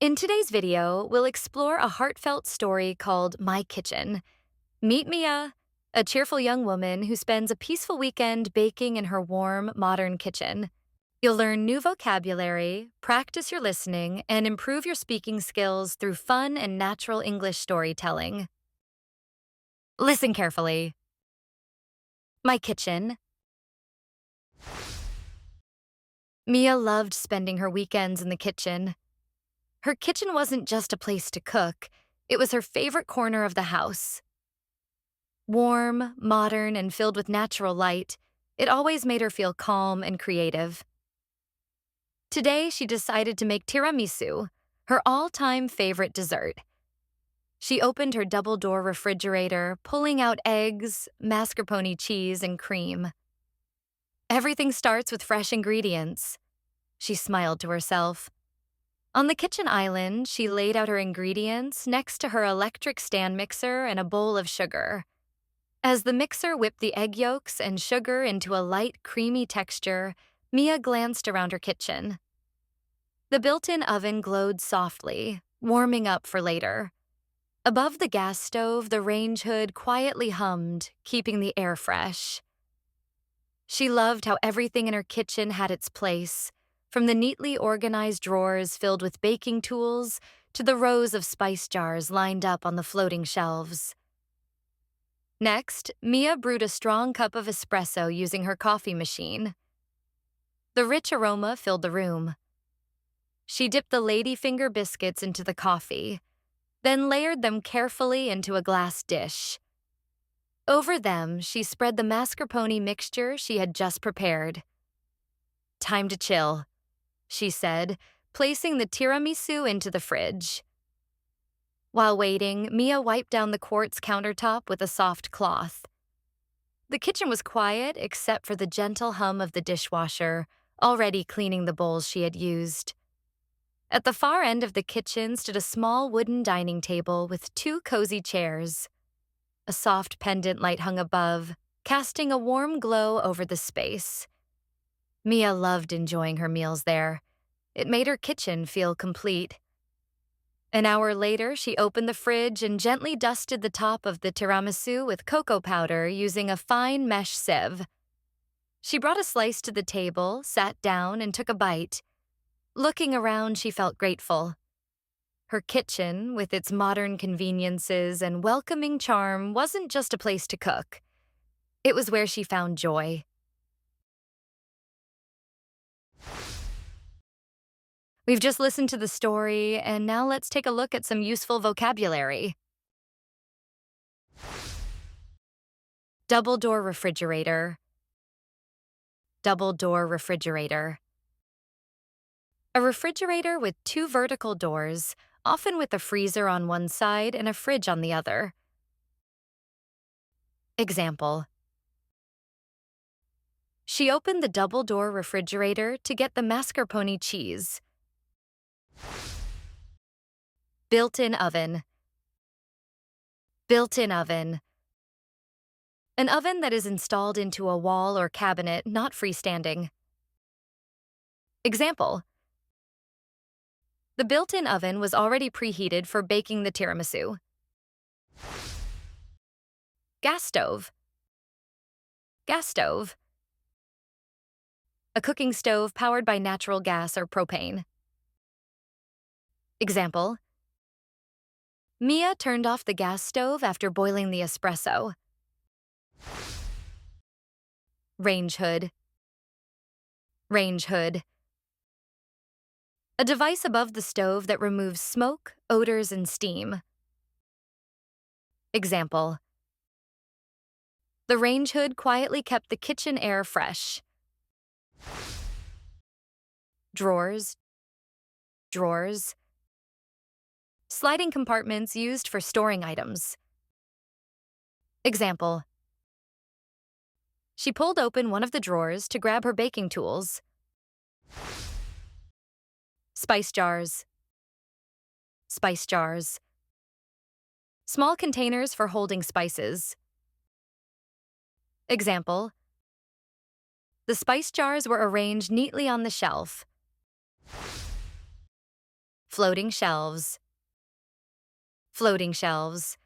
In today's video, we'll explore a heartfelt story called My Kitchen. Meet Mia, a cheerful young woman who spends a peaceful weekend baking in her warm, modern kitchen. You'll learn new vocabulary, practice your listening, and improve your speaking skills through fun and natural English storytelling. Listen carefully. My kitchen. Mia loved spending her weekends in the kitchen. Her kitchen wasn't just a place to cook, it was her favorite corner of the house. Warm, modern, and filled with natural light, it always made her feel calm and creative. Today, she decided to make tiramisu, her all-time favorite dessert. She opened her double-door refrigerator, pulling out eggs, mascarpone cheese, and cream. Everything starts with fresh ingredients. She smiled to herself. On the kitchen island, she laid out her ingredients next to her electric stand mixer and a bowl of sugar. As the mixer whipped the egg yolks and sugar into a light, creamy texture, Mia glanced around her kitchen. The built-in oven glowed softly, warming up for later. Above the gas stove, the range hood quietly hummed, keeping the air fresh. She loved how everything in her kitchen had its place, from the neatly organized drawers filled with baking tools to the rows of spice jars lined up on the floating shelves. Next, Mia brewed a strong cup of espresso using her coffee machine. The rich aroma filled the room. She dipped the ladyfinger biscuits into the coffee, then layered them carefully into a glass dish. Over them, she spread the mascarpone mixture she had just prepared. "Time to chill," she said, placing the tiramisu into the fridge. While waiting, Mia wiped down the quartz countertop with a soft cloth. The kitchen was quiet except for the gentle hum of the dishwasher, already cleaning the bowls she had used. At the far end of the kitchen stood a small wooden dining table with two cozy chairs. A soft pendant light hung above, casting a warm glow over the space. Mia loved enjoying her meals there. It made her kitchen feel complete. An hour later, she opened the fridge and gently dusted the top of the tiramisu with cocoa powder using a fine mesh sieve. She brought a slice to the table, sat down, and took a bite. Looking around, she felt grateful. Her kitchen, with its modern conveniences and welcoming charm, wasn't just a place to cook. It was where she found joy. We've just listened to the story, and now let's take a look at some useful vocabulary. Double-door refrigerator. Double-door refrigerator. A refrigerator with two vertical doors, often with a freezer on one side and a fridge on the other. Example. She opened the double-door refrigerator to get the mascarpone cheese. Built-in oven. Built-in oven. An oven that is installed into a wall or cabinet, not freestanding. Example. The built-in oven was already preheated for baking the tiramisu. Gas stove. Gas stove. A cooking stove powered by natural gas or propane. Example. Mia turned off the gas stove after boiling the espresso. Range hood. Range hood. A device above the stove that removes smoke, odors, and steam. Example. The range hood quietly kept the kitchen air fresh. Drawers. Drawers. Sliding compartments used for storing items. Example. She pulled open one of the drawers to grab her baking tools. Spice jars. Spice jars. Small containers for holding spices. Example. The spice jars were arranged neatly on the shelf. Floating shelves. Floating shelves.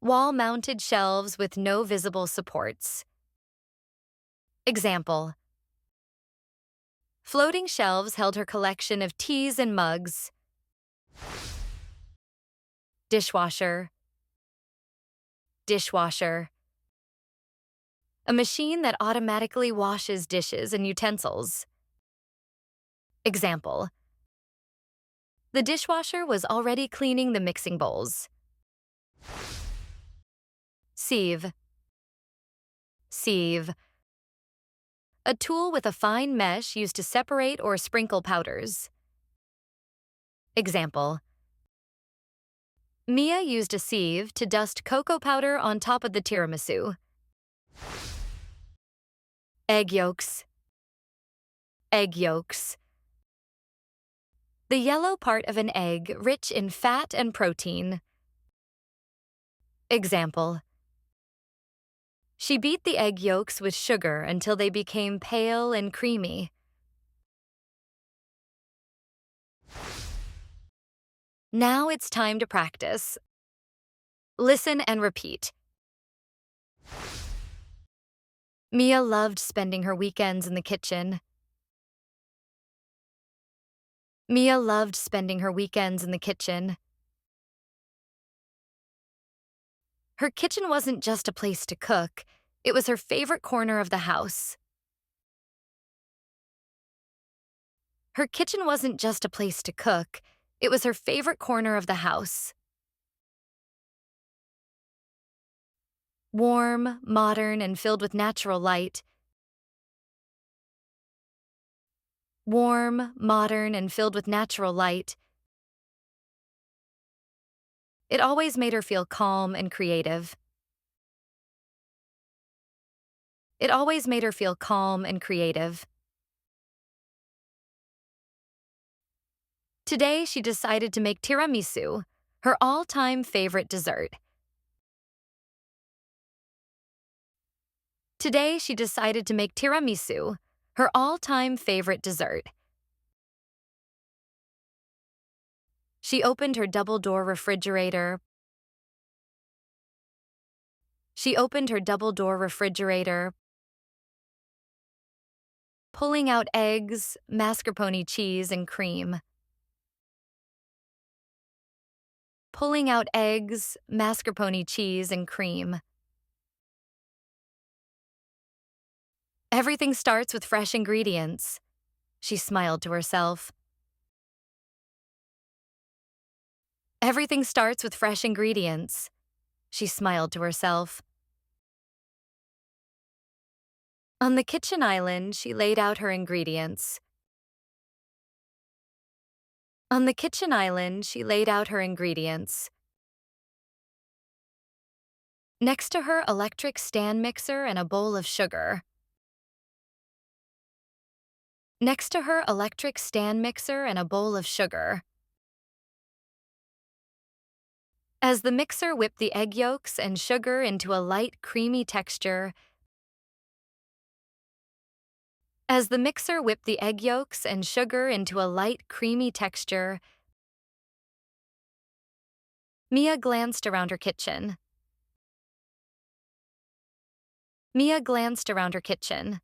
Wall-mounted shelves with no visible supports. Example. Floating shelves held her collection of teas and mugs. Dishwasher. Dishwasher. A machine that automatically washes dishes and utensils. Example. The dishwasher was already cleaning the mixing bowls. Sieve. Sieve. A tool with a fine mesh used to separate or sprinkle powders. Example. Mia used a sieve to dust cocoa powder on top of the tiramisu. Egg yolks. Egg yolks. The yellow part of an egg rich in fat and protein. Example. She beat the egg yolks with sugar until they became pale and creamy. Now it's time to practice. Listen and repeat. Mia loved spending her weekends in the kitchen. Mia loved spending her weekends in the kitchen. Her kitchen wasn't just a place to cook, it was her favorite corner of the house. Her kitchen wasn't just a place to cook, it was her favorite corner of the house. Warm, modern, and filled with natural light. Warm, modern, and filled with natural light. It always made her feel calm and creative. It always made her feel calm and creative. Today, she decided to make tiramisu, her all-time favorite dessert. Today, she decided to make tiramisu, her all-time favorite dessert. She opened her double-door refrigerator. She opened her double-door refrigerator, pulling out eggs, mascarpone cheese, and cream. Pulling out eggs, mascarpone cheese, and cream. Everything starts with fresh ingredients. She smiled to herself. Everything starts with fresh ingredients. She smiled to herself. On the kitchen island, she laid out her ingredients. On the kitchen island, she laid out her ingredients. Next to her electric stand mixer and a bowl of sugar. Next to her electric stand mixer and a bowl of sugar. As the mixer whipped the egg yolks and sugar into a light, creamy texture, as the mixer whipped the egg yolks and sugar into a light, creamy texture, Mia glanced around her kitchen. Mia glanced around her kitchen.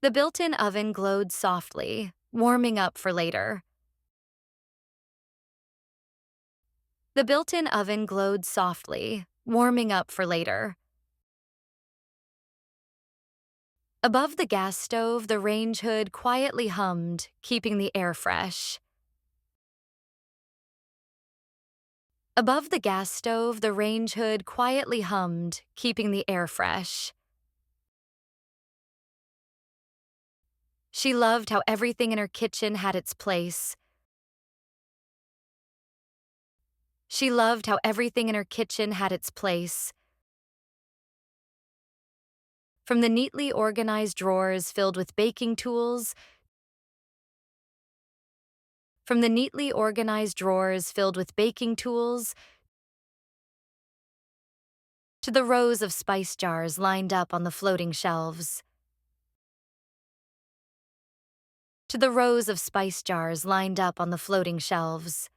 The built-in oven glowed softly, warming up for later. The built-in oven glowed softly, warming up for later. Above the gas stove, the range hood quietly hummed, keeping the air fresh. Above the gas stove, the range hood quietly hummed, keeping the air fresh. She loved how everything in her kitchen had its place. She loved how everything in her kitchen had its place. From the neatly organized drawers filled with baking tools, from the neatly organized drawers filled with baking tools, to the rows of spice jars lined up on the floating shelves. to the rows of spice jars lined up on the floating shelves.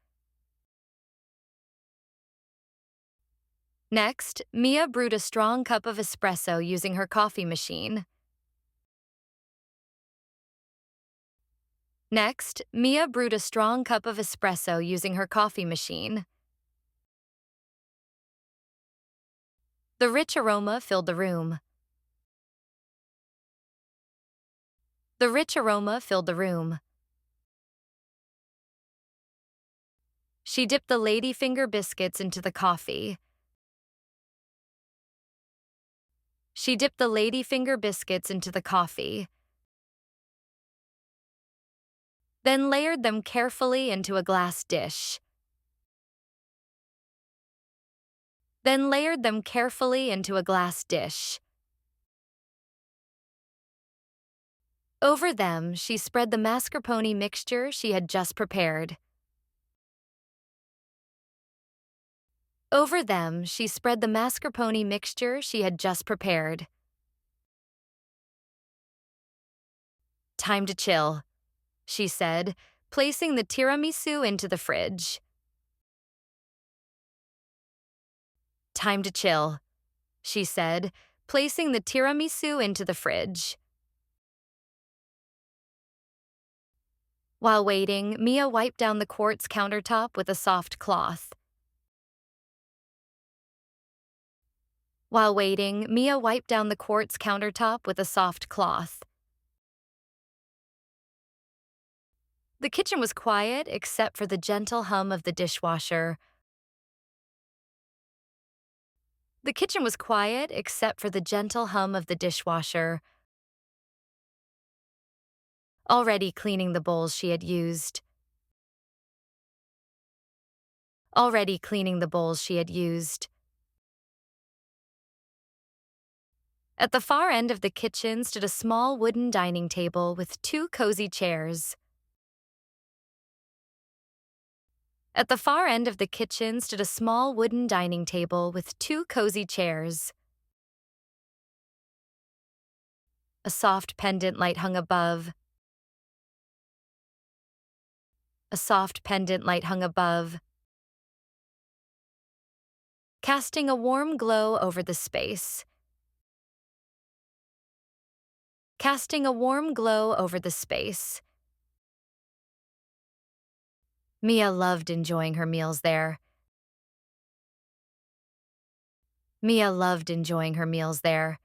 Next, Mia brewed a strong cup of espresso using her coffee machine. Next, Mia brewed a strong cup of espresso using her coffee machine. The rich aroma filled the room. The rich aroma filled the room. She dipped the ladyfinger biscuits into the coffee. She dipped the ladyfinger biscuits into the coffee, then layered them carefully into a glass dish. Then layered them carefully into a glass dish. Over them, she spread the mascarpone mixture she had just prepared. Over them, she spread the mascarpone mixture she had just prepared. Time to chill, she said, placing the tiramisu into the fridge. Time to chill, she said, placing the tiramisu into the fridge. While waiting, Mia wiped down the quartz countertop with a soft cloth. While waiting, Mia wiped down the quartz countertop with a soft cloth. The kitchen was quiet except for the gentle hum of the dishwasher. The kitchen was quiet except for the gentle hum of the dishwasher, already cleaning the bowls she had used. Already cleaning the bowls she had used. At the far end of the kitchen stood a small wooden dining table with 2 cozy chairs. At the far end of the kitchen stood a small wooden dining table with 2 cozy chairs. A soft pendant light hung above. A soft pendant light hung above, casting a warm glow over the space. Casting a warm glow over the space. Mia loved enjoying her meals there. Mia loved enjoying her meals there.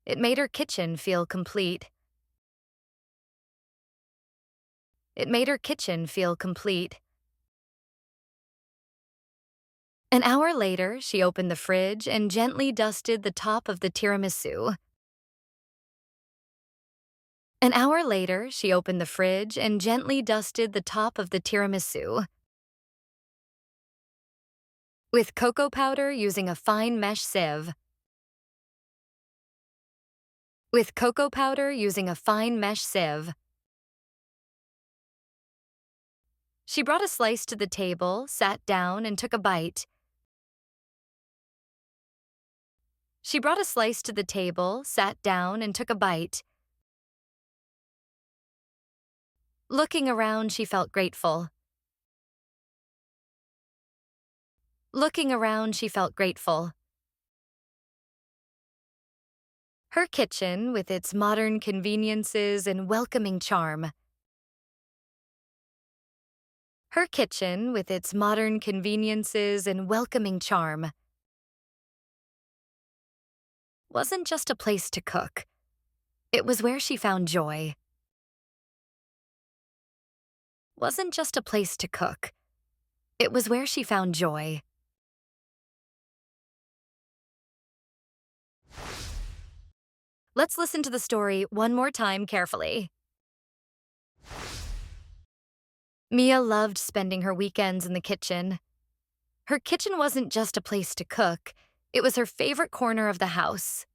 It made her kitchen feel complete. It made her kitchen feel complete. An hour later, she opened the fridge and gently dusted the top of the tiramisu. An hour later, she opened the fridge and gently dusted the top of the tiramisu with cocoa powder using a fine mesh sieve. With cocoa powder using a fine mesh sieve. She brought a slice to the table, sat down, and took a bite. She brought a slice to the table, sat down, and took a bite. Looking around, she felt grateful. Looking around, she felt grateful. Her kitchen, with its modern conveniences and welcoming charm. Her kitchen, with its modern conveniences and welcoming charm, wasn't just a place to cook. It was where she found joy. Wasn't just a place to cook. It was where she found joy. Let's listen to the story one more time carefully. Mia loved spending her weekends in the kitchen. Her kitchen wasn't just a place to cook, it was her favorite corner of the house.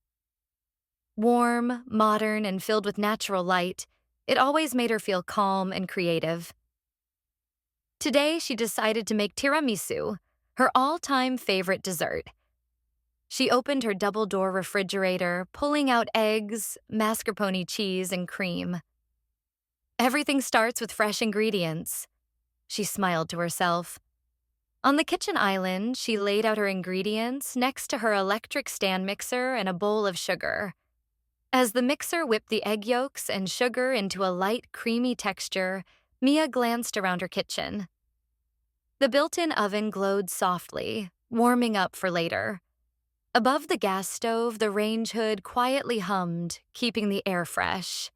Warm, modern, and filled with natural light, it always made her feel calm and creative. Today, she decided to make tiramisu, her all-time favorite dessert. She opened her double-door refrigerator, pulling out eggs, mascarpone cheese, and cream. Everything starts with fresh ingredients. She smiled to herself. On the kitchen island, she laid out her ingredients next to her electric stand mixer and a bowl of sugar. As the mixer whipped the egg yolks and sugar into a light, creamy texture, Mia glanced around her kitchen. The built-in oven glowed softly, warming up for later. Above the gas stove, the range hood quietly hummed, keeping the air fresh.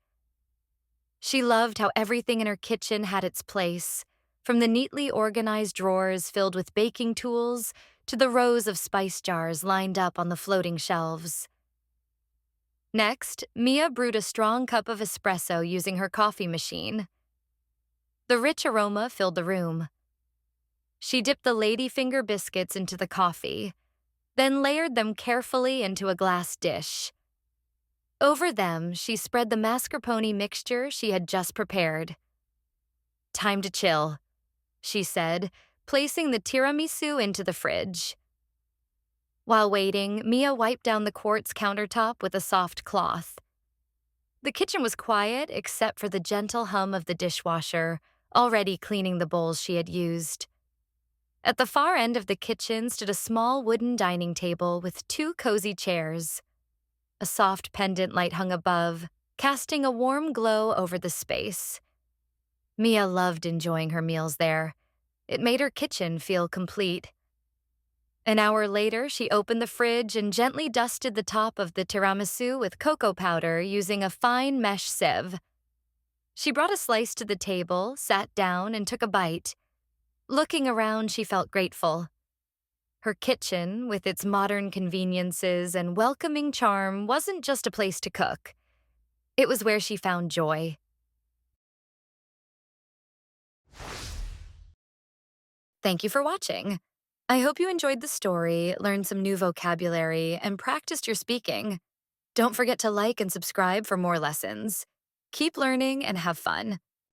She loved how everything in her kitchen had its place, from the neatly organized drawers filled with baking tools to the rows of spice jars lined up on the floating shelves. Next, Mia brewed a strong cup of espresso using her coffee machine. The rich aroma filled the room. She dipped the ladyfinger biscuits into the coffee, then layered them carefully into a glass dish. Over them, she spread the mascarpone mixture she had just prepared. "Time to chill," she said, placing the tiramisu into the fridge. While waiting, Mia wiped down the quartz countertop with a soft cloth. The kitchen was quiet except for the gentle hum of the dishwasher, already cleaning the bowls she had used. At the far end of the kitchen stood a small wooden dining table with two cozy chairs. A soft pendant light hung above, casting a warm glow over the space. Mia loved enjoying her meals there. It made her kitchen feel complete. An hour later, she opened the fridge and gently dusted the top of the tiramisu with cocoa powder using a fine mesh sieve. She brought a slice to the table, sat down, and took a bite. Looking around, she felt grateful. Her kitchen, with its modern conveniences and welcoming charm, wasn't just a place to cook. It was where she found joy. Thank you for watching. I hope you enjoyed the story, learned some new vocabulary, and practiced your speaking. Don't forget to like and subscribe for more lessons. Keep learning and have fun.